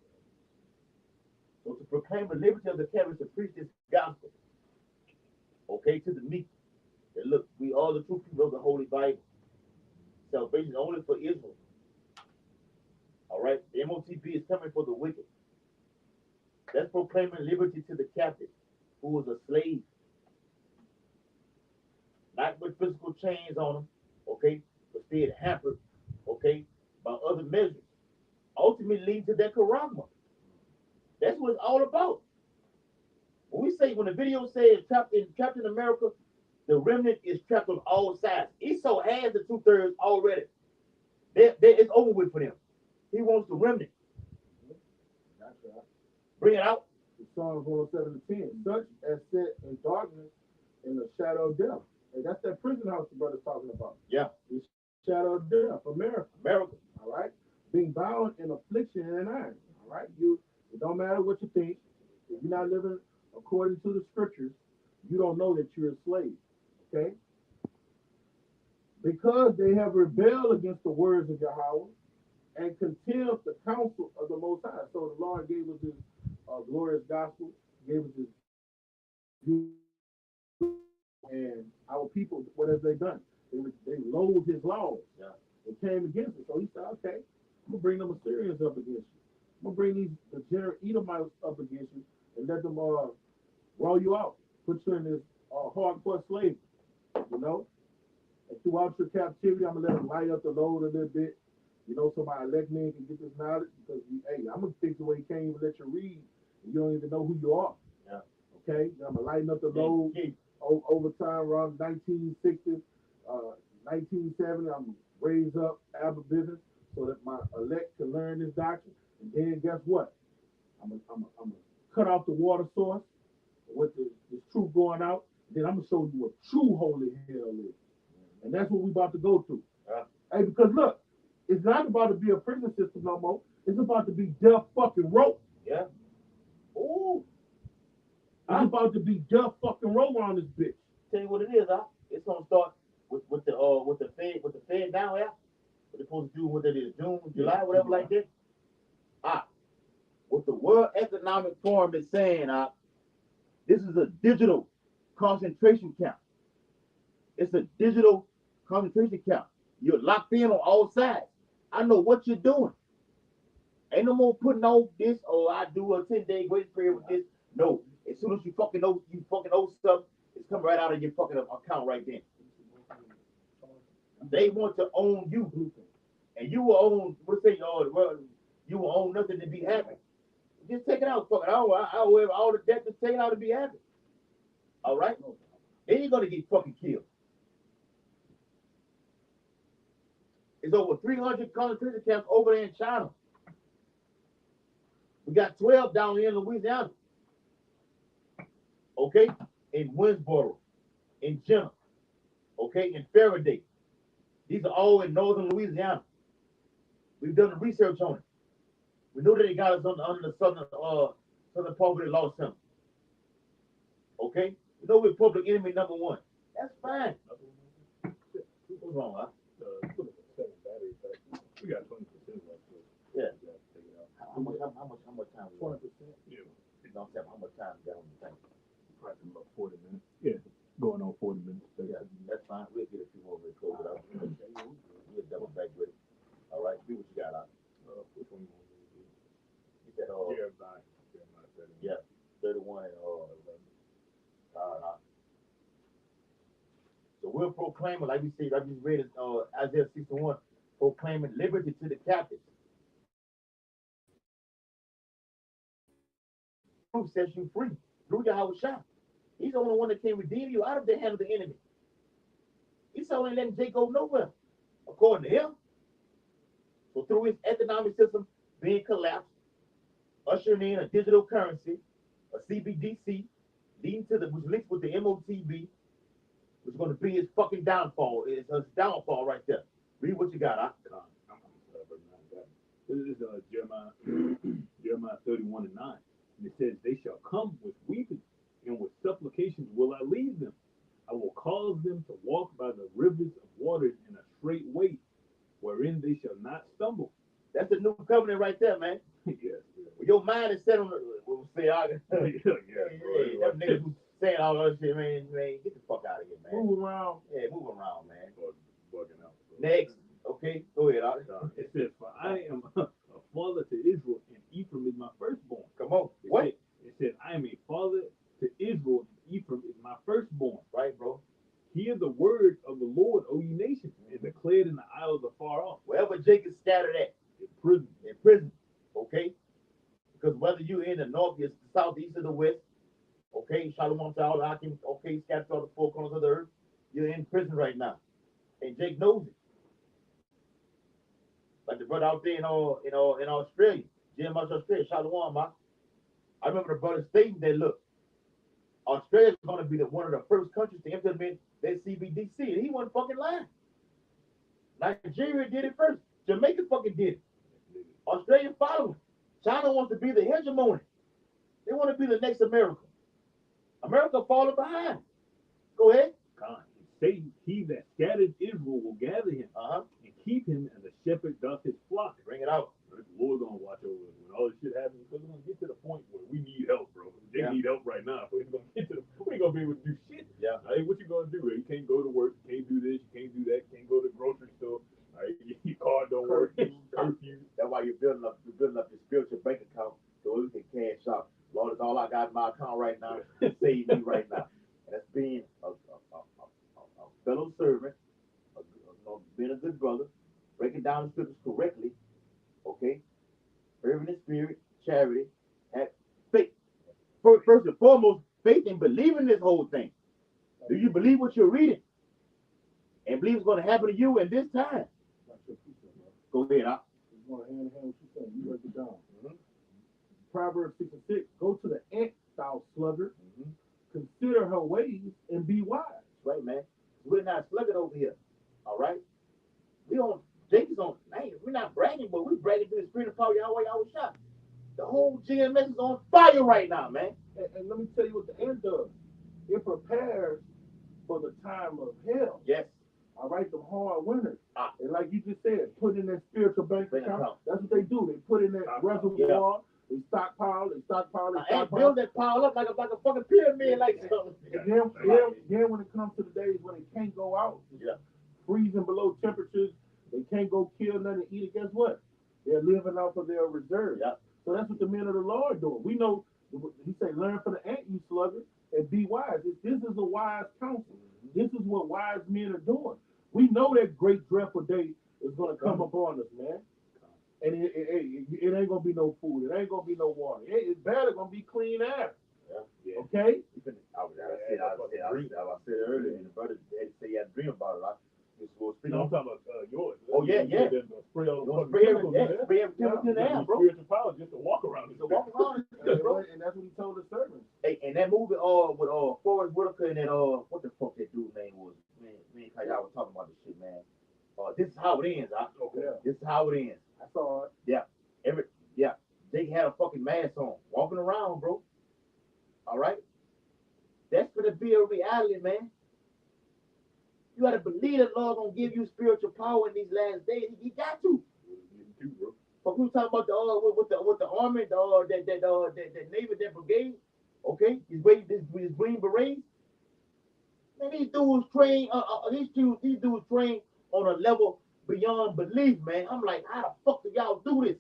So to proclaim the liberty of the captives, to preach this gospel. Okay, to the meek. That look, we are the true people of the Holy Bible. Salvation only for Israel. All right, the MOTB is coming for the wicked. That's proclaiming liberty to the captive who was a slave. Not with physical chains on them, okay, but still hampered, okay, by other measures. Ultimately leading to their karama. That's what it's all about. When the video says trapped in America, the remnant is trapped on all sides. Esau has the 2/3 already. It's over with for them. He wants the remnant. That's right. Bring it out. Psalms 107:10. Such as sit in darkness in the shadow of death. Hey, that's that prison house the brother's talking about. Yeah. The shadow of death, America. America. All right. Being bound in affliction and iron. All right. It don't matter what you think. If you're not living according to the scriptures, you don't know that you're a slave. Okay? Because they have rebelled against the words of Yahweh and contemned the counsel of the Most High. So the Lord gave us his glorious gospel, gave us his And our people, what have they done? They loathed his laws. Yeah. They came against it. So he said, okay, I'm gonna bring them Assyrians up against you. I'm gonna bring these the Edomites up against you and let them roll you out, put you in this hardcore slavery, you know. And throughout your captivity, I'm gonna let them light up the load a little bit, you know, so my elect men can get this knowledge. Because hey, I'm gonna fix the way he can't even let you read, and you don't even know who you are. Yeah. Okay, I'm gonna lighten up the load. Over time, around 1960, 1970, I'm gonna raise up Abba business so that my elect can learn this doctrine. And then guess what? I'm gonna cut off the water source with this truth going out. Then I'm gonna show you what true holy hell is. And that's what we about to go through. Yeah. Hey, because look, it's not about to be a prison system no more. It's about to be death fucking rope. Yeah. Ooh. It's about to be death fucking rope on this bitch. Tell you what it is, it's gonna start with the Fed down there. What they're supposed to do, what it is, June, July, whatever like that. What the World Economic Forum is saying, this is a digital concentration camp. It's a digital concentration camp. You're locked in on all sides. I know what you're doing. Ain't no more putting off this, or I do a 10-day grace period with this. No. As soon as you fucking owe stuff, it's coming right out of your fucking account right then. They want to own you. And you will own, you will own nothing to be happy. Just take it out, fucking. I'll wear all the debt, just take it out to be happy. All right? Then you're gonna get fucking killed. There's over 300 concentration camps over there in China. We got 12 down here in Louisiana. Okay? In Winsboro, in Jenner, okay, in Faraday. These are all in northern Louisiana. We've done the research on it. We know that they got us under the southern poverty law center. Okay? We know we're public enemy number one. That's fine. What's wrong, huh? We got 20% left. Yeah. How much time? 20%. Yeah. Don't tell me how much time we got on the thing. Probably about 40 minutes. Yeah. Going on 40 minutes. Yeah, that's fine. We'll get a few more minutes, close it out. We'll double back with it. All right, see what you got out. Which one you want to do? Get that Jeremiah 31. Yeah, 31 and so we're proclaiming, like we said, I just read it, Isaiah 61, proclaiming liberty to the captives. Who sets you free? Through Yahweh Shah. He's the only one that can redeem you out of the hand of the enemy. He's only letting Jake go nowhere, according to him. So through his economic system being collapsed, ushering in a digital currency, a CBDC, leading to which links with the MOTB, which is going to be his fucking downfall. It's his downfall right there. Read what you got, huh? This is Jeremiah 31 and 9. And it says, they shall come with weeping, and with supplications will I lead them. I will cause them to walk by the rivers of waters in a straight way, wherein they shall not stumble. That's the new covenant right there, man. Yes. Your mind is set on the, we'll say, Yeah. them niggas who saying all that shit, man, get the fuck out of here, man. Move around. Yeah, move around, man. Bugging out. Next. Okay, go ahead, It says, for I am a father to Israel, and Ephraim is my firstborn. Come on. What? It said, I am a father to Israel, and Ephraim is my firstborn. Right, bro. Hear the word of the Lord, O ye nations, and declared in the isles afar off. Wherever Jacob scattered at. In prison. In prison. Okay? Because whether you're in the north, the south, the east, or the west, okay, Shalom to all the Hakim, okay, scattered all the four corners of the earth, you're in prison right now. And Jake knows it. Like the brother out there in Australia, Jim out Australia, Shalom, man. I remember the brother stating that, look, Australia is going to be one of the first countries to implement that CBDC. And he wasn't fucking lying. Nigeria did it first. Jamaica fucking did it. Australia following. China wants to be the hegemony. They want to be the next America. America falling behind. Go ahead. God, say he that scattered Israel will gather him and keep him, and the shepherd doth his flock. Bring it out. The Lord's gonna watch over us when all this shit happens, because we're gonna get to the point where we need help, bro. They need help right now. We're gonna get to we ain't gonna be able to do shit Yeah. Hey, what you gonna do? You can't go to work. You can't do this. You can't do that. You can't go to the grocery store. All right, your car don't work. Curfew. That's why you're building up your spiritual bank account so you can cash out. Lord, it's all I got in my account right now. Save me right now. And that's being a fellow servant, being a good brother, breaking down the scriptures correctly, okay? Fervent in spirit, charity, have faith. First and foremost, faith in believing this whole thing. Do you believe what you're reading? And believe it's going to happen to you in this time? Go ahead, huh? It's going hand in hand with what you're saying. You break it down. Mm-hmm. Proverbs 6:6. Go to the ant, thou sluggard. Mm-hmm. Consider her ways and be wise. That's right, man. We're not slugging over here. All right? We don't, Jake's on, man, we're not bragging, but we're bragging to the spirit of power, Yahweh, Yahweh shot. The whole GMS is on fire right now, man. And let me tell you what the ant does. It prepares for the time of hell. Yes. All right, the hard winters. Ah. And like you just said, put in that spiritual bank account. That's what they do. They put in that reservoir. They stockpile. And build that pile up like a fucking pyramid, like something. And then when it comes to the days when they can't go out, freezing below temperatures, they can't go kill nothing and eat it. Guess what? They're living off of their reserves. Yep. So that's what the men of the Lord are doing. We know. He said, "Learn from the ant, you sluggard, and be wise." This is a wise counsel. This is what wise men are doing. We know that great dreadful day is going to come upon us, man. And it ain't going to be no food. It ain't going to be no water. It's better going to be clean air. Yeah. Okay? I said earlier, and the brother had to say he had a dream about it. No, I'm talking about yours. Oh, yeah. Spray all the Spray everything in the air, bro. Spiritual power just to walk around. To walk around, bro. And that's what he told the servants. Hey, and that movie with Forrest Whitaker and that what the fuck that dude's name was? Man, y'all was talking about this shit, man. This is how it ends, huh? Okay. This is how it ends. I saw it. Yeah. Jake had a fucking mask on, walking around, bro. All right? That's gonna be a reality, man. You gotta believe that Lord gonna give you spiritual power in these last days. He got to. But we were talking about with the army, that Navy, that brigade. Okay, these Green Berets. Man, these dudes train. These dudes train on a level beyond belief, man. I'm like, how the fuck do y'all do this?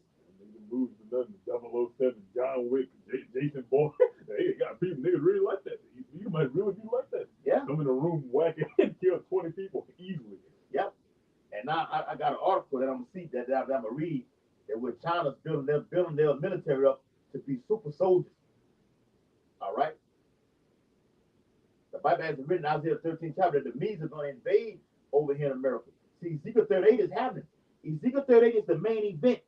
Movies and nothing. 007, John Wick, Jason Bourne. They got people. Niggas really like that. You might really be like that. Yeah. Come in a room, whack it, and kill 20 people easily. Yep. And now I got an article that I'm gonna see that I'm gonna read that where China's building their military up to be super soldiers. All right. The Bible has written in Isaiah 13 chapter that the Medes are gonna invade over here in America. See, Ezekiel 38 is happening. Ezekiel 38 is the main event.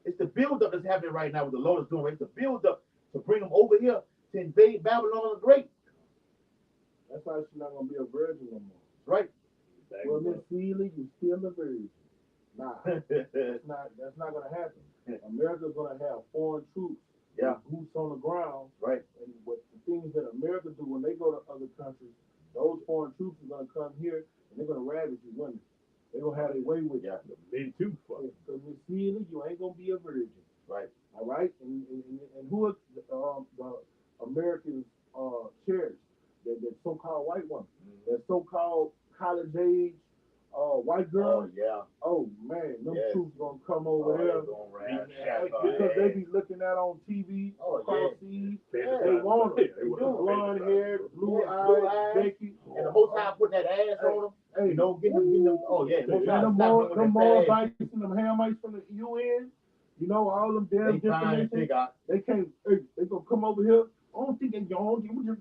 It's the build-up that's happening right now. What the Lord is doing, right? It's the build-up to bring them over here to invade Babylon the Great. That's why she's not gonna be a virgin no more. Right. Exactly. Well, Miss Seeley, you're still a virgin. Nah, that's not gonna happen. America's gonna have foreign troops, boots on the ground, right? And what the things that America do when they go to other countries, those foreign troops are gonna come here and they're gonna ravage you women. They're gonna have their way with you. The men too. So Miss Seeley, you ain't gonna be a virgin. Right. All right. And who are the Americans cherish? That so-called white woman, that so-called college age white girl. Oh yeah. Oh man, them troops gonna come over there because they be looking at on TV. Seas. They want them. They blonde hair, blue eyes, Becky, and the whole time putting that ass on them. Hey, you know, getting them. Oh yeah. Them more bites and them Hamites from the UN. You know, all them damn different. They can't. They gonna come over here. I don't think they're young. You in them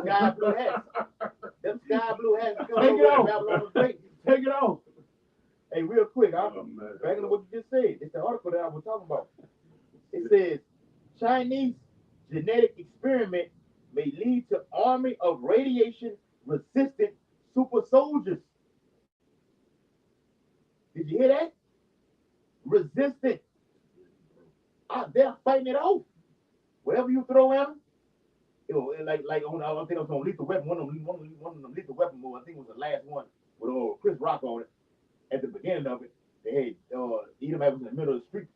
sky blue hats. Them sky blue hats. Take it off. Hey, real quick, back to what you just said. It's the article that I was talking about. It says Chinese genetic experiment may lead to army of radiation resistant super soldiers. Did you hear that? Resistant. They're fighting it off. Whatever you throw at them, like on, I think it was on Lethal Weapon. One of them Lethal Weapon movies. I think it was the last one with Chris Rock on it. At the beginning of it, they had Edomite was in the middle of the street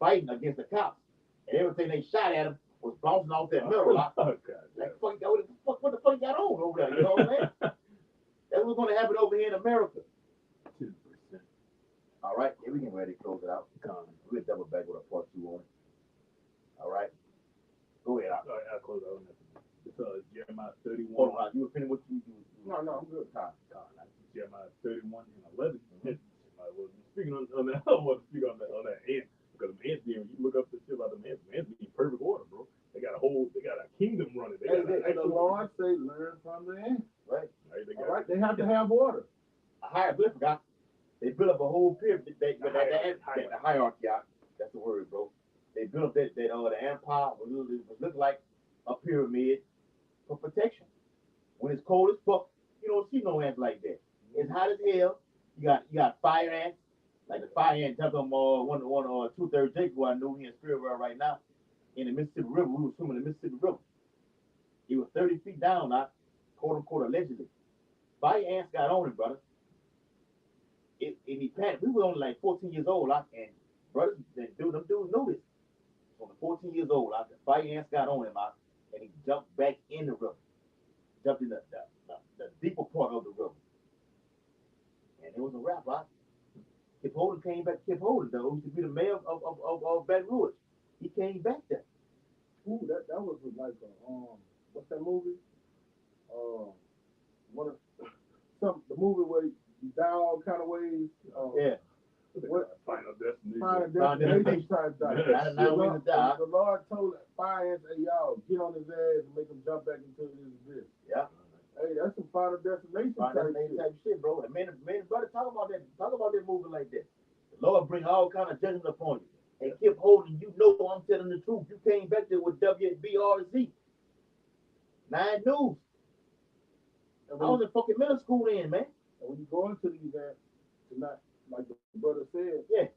fighting against the cops, and everything they shot at him was bouncing off that metal. Oh, God. Like, what the fuck you got on over there? You know what I'm saying? That's what's going to happen over here in America. 10%. All right, here we can ready to close it out. We'll double back with a part 2 on it. All right, go ahead. I'll close out on that. It's Jeremiah 31. Hold on, you were finished what you. No, I'm good. Jeremiah 31 and 11. Speaking on that, I want to speak on that ant, because the ants being, you look up the shit about the ants being perfect order, bro. They got a kingdom running. And the Lord say, learn from the ants. Right. All right, they have to have order. A hieroglyph, guy. They built up a whole pyramid. The hierarchy, that's the word, bro. They built up the empire, what looked like a pyramid for protection. When it's cold as fuck, you don't see no ants like that. It's hot as hell. You got fire ants, like the fire ant jumped on 2/3 Jake, who I knew he in Spirit World right now, in the Mississippi River. We were swimming in the Mississippi River. He was 30 feet down, quote unquote, allegedly. Fire ants got on him, brother. And he panicked. We were only like 14 years old, and brothers, them dudes knew this. So the 14 years old, the fire ants got on him, and he jumped back in the river. Jumped in the deeper part of the river. And it was a wrap, Kip Holden came back. Kip Holden, though, who used to be the mayor of Baton Rouge. He came back there. Ooh, that was like what's that movie? The movie where you die all kind of ways. Yeah. What? Final Destination. Final Destination type die. Die. The Lord told fire ants, hey, y'all, get on his ass and make him jump back into this abyss. Yeah. Hey, that's some Final Destination type shit, bro. And man, brother, talk about that movie like that. The Lord bring all kind of judgment upon you. And Kip Holden, you know I'm telling the truth. You came back there with WBRZ. 9 News. I was in fucking middle school then, man. And when you go into these ants tonight, like the brother said, yeah,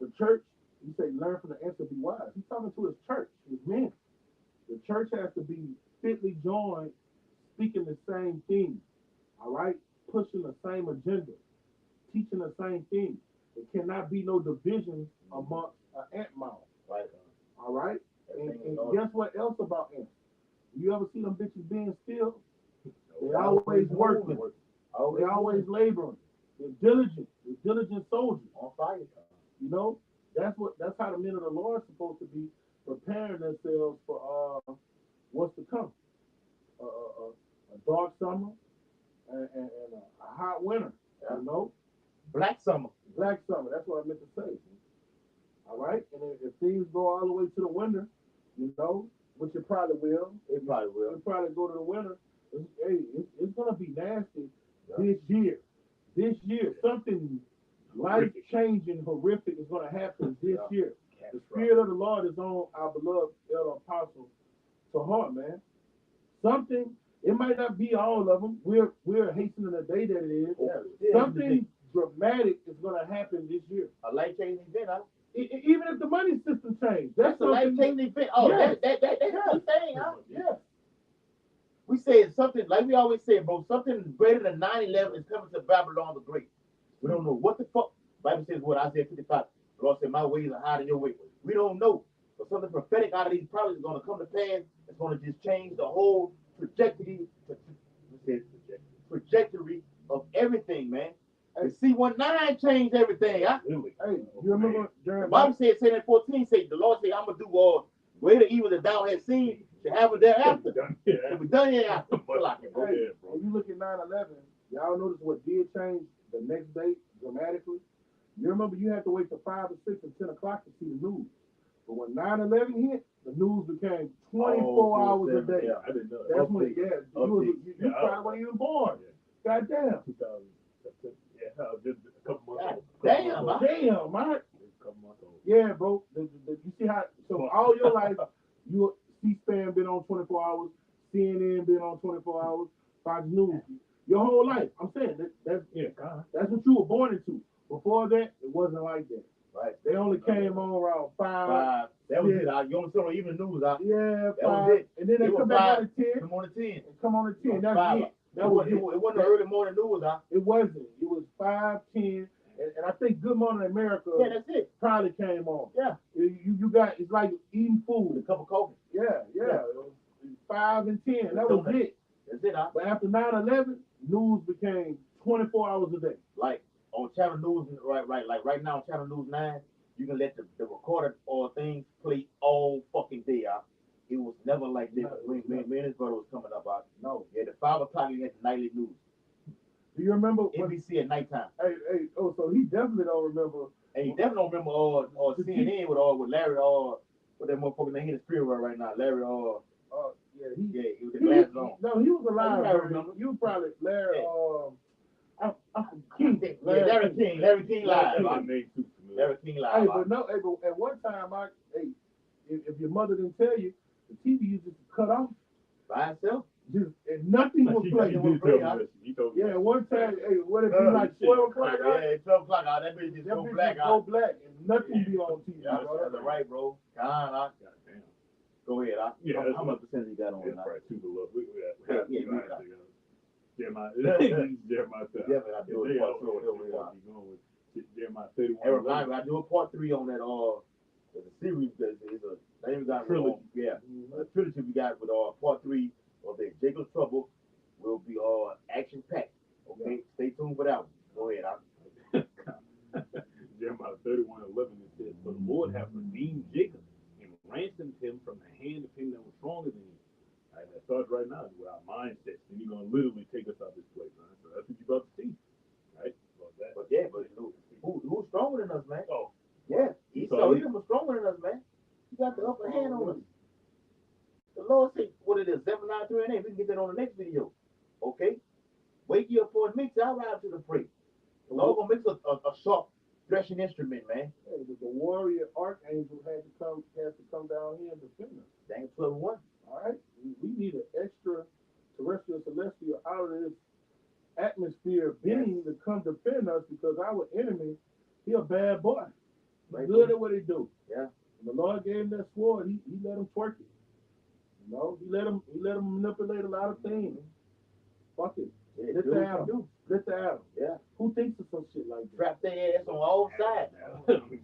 the church, you say learn from the ants to be wise. He's talking to his church, his men. The church has to be fitly joined, speaking the same thing, all right? Pushing the same agenda, teaching the same thing. There cannot be no division amongst an ant mound. Right. All right? And guess what else about ants? You ever see them bitches being still? They're always working. They're always laboring. They're diligent soldiers. On fire. You know? That's how the men of the Lord are supposed to be preparing themselves for what's to come. A dark summer and a hot winter, you know? Black summer. That's what I meant to say. All right? And if things go all the way to the winter, you know, which it probably will. It probably will. It'll probably go to the winter. It's going to be nasty this year. This year, something life-changing, horrific is going to happen this year. The Spirit of the Lord is on our beloved elder apostle to heart, man. Something, it might not be all of them. We're hastening the day that it is. Yeah, something dramatic is going to happen this year. A life-changing event, even if the money system changes. That's a life-changing event. Oh, yes. That's the thing, Yes. We say something, like we always say, bro, something greater than 9/11 is coming to Babylon the Great. We don't know what the fuck. The Bible says what? Isaiah 55. The Lord said, my ways are higher than your ways. We don't know. But something prophetic out of these promises is going to come to pass. It's going to just change the whole trajectory of everything, man. And C19 changed everything. Hey, you remember the Bible said, St. 14, say, the Lord said, I'm going to do greater evil that thou hast seen to happen thereafter. It'll be done hereafter. Hey, when you look at 9/11, y'all notice what did change the next day dramatically? You remember you had to wait till 5 or 6 or 10 o'clock to see the news. But when 9/11 hit, the news became 24 hours a day. Yeah, I didn't know that. That's when you probably weren't even born. Goddamn. 2000. Yeah, just a couple months old. Damn, man. A couple months old. Yeah, bro. You see how, so all your life, C-SPAN been on 24 hours, CNN been on 24 hours, Fox News. Your whole life. I'm saying, that's what you were born into. Before that, it wasn't like that. Right. They only came on around 5. That was it. You only saw even news out. Yeah, 5. That was it. And then they come back on the 10. Come on the 10. And come on the 10. That's 5. it. That was it. It wasn't early morning news, huh? It wasn't. It was 5, 10, and I think Good Morning America Yeah, that's it. probably came on. Yeah. You got, it's like eating With food. a cup of coffee. Yeah. 5 and 10, that was Donut. it. That's it. But after 9/11, news became 24 hours a day. Like on Channel News, like right now on Channel News 9, you can let the recorded or things play all fucking day out. It was never like this. No, When me and his brother was coming up out. No. Yeah, the 5 o'clock you had the nightly news. Do you remember when? NBC at nighttime. So he definitely don't remember. And you definitely don't remember or The CNN with Larry or with that motherfucker that hit his spirit right now. Larry or Yeah, it was the glasses on. No, he was alive. I Barry. remember. You probably Larry. Yeah. King. Larry King live. That name too familiar. Larry King live. Hey, but at one time, if your mother didn't tell you, the TV used to cut off. By himself. Just and nothing was He playing. did tell me that. He told me Yeah, that. one time, what if it like 12 o'clock? Yeah, 12 o'clock out. That bitch just That go bitch black just go out. black and nothing be on TV. Yeah, bro. that's right, bro. God Goddamn. go ahead. Yeah, How much percentage you got on It's it? probably too below. We Yeah, have yeah, Jeremiah. Yeah, but I do They it part all two. know where we going with Jeremiah 31. Hey, remind me, I do a part 3 on that. There's a series. It's a they even got Trilogy. Yeah, a trilogy we got with part 3 of the Jacob's Trouble will be action packed. Okay, stay tuned for that one. Go ahead. Jeremiah 31:11 it says, "For the Lord hath redeemed Jacob and ransomed him from the hand of him that was stronger than he." All right, that starts right now with our mindsets. And you're gonna literally take us out this place, man. So that's what you're about to see. Right? About that. But yeah, who's stronger than us, man? Oh, Yeah, Esau, he was stronger than us, man. He got the upper hand on us. The Lord said, what it is, 793 and 8. We can get that on the next video. Okay? Wake you up for a mix, I'll ride to the fray. The Lord gonna mix a sharp threshing instrument, man. Hey, but the warrior archangel has to come down here and defend us. Dang 12-1. All right, we need an extra terrestrial celestial out of this atmosphere being to come defend us because our enemy, he a bad boy. He's Right, good bro. at what he do. Yeah. And the Lord gave him that sword. He let him twerk it. You know, he let him manipulate a lot of things. Fuck it. Yeah, Let do the what you Adam. do. Let the Adam. Yeah. Who thinks of some shit like that? Trap their ass on all sides.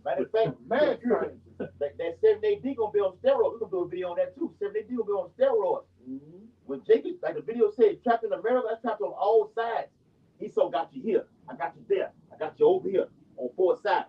Matter of fact, Mad science. that 7 AD gonna be on steroids. We're gonna do a video on that too. 7 AD gonna be on steroids. Mm-hmm. When Jacob, like the video said, trapped in America, that's trapped on all sides. Esau got you here. I got you there. I got you over here on 4 sides.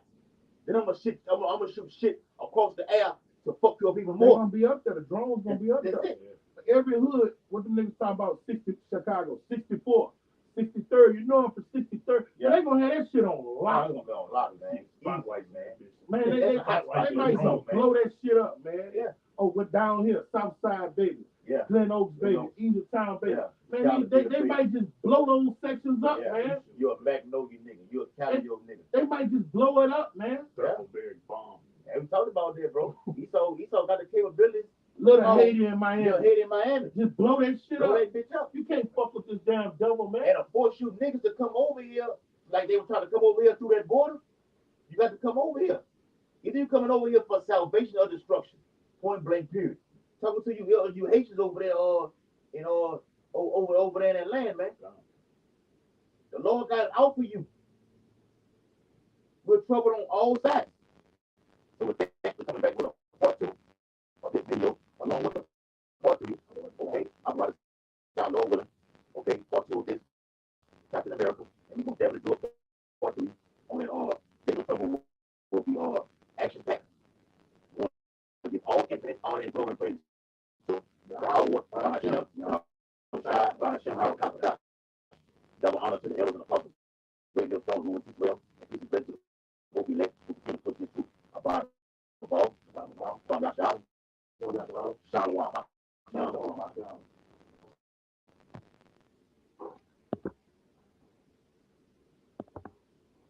Then I'm gonna shoot shit across the air to fuck you up even They're more. gonna be up there. The drones gonna be up That's there. it. Every hood, what the niggas talking about, 60 Chicago, 64, 63rd, you know them for 63rd. Yeah. They gonna have that shit on I'm lock. gonna be on lock, man. Spotlight, man. Man, they That's a hot might white man, blow that shit up, man. Yeah. Oh, we're down here, South Side, baby. Yeah. Glen Oaks, baby. Glen Oaks. Easy Town, baby. Yeah. Man, Dallas, they baby. might just blow those sections up, Yeah. man. You're a Magnolia nigga. You're a Calio nigga. They might just blow it up, man. Huckleberry bomb. And we talked about that, bro. Esau got the capabilities. Little Oh, Haiti in Miami. You're head in Miami. Just blow that shit Blow up. that bitch up. You can't fuck with this damn devil, man. And to force you niggas to come over here, like they were trying to come over here through that border, you got to come over here. Either you coming over here for salvation or destruction. Point blank, period. Talking to you Haitians over there, over there in that land, man. The Lord got it out for you. We're troubled on all sides. So with that, we're coming back with a part 2 of this video, along with a part 3. Okay, I'm about to download with it. Okay, part 2 of this Captain America, and we're gonna definitely do a part 3 on it. Jacob Trouble will be action packed. We'll get all infinite, all in glory and praise. So, double honor to the elders and apostles. Radio Stone, who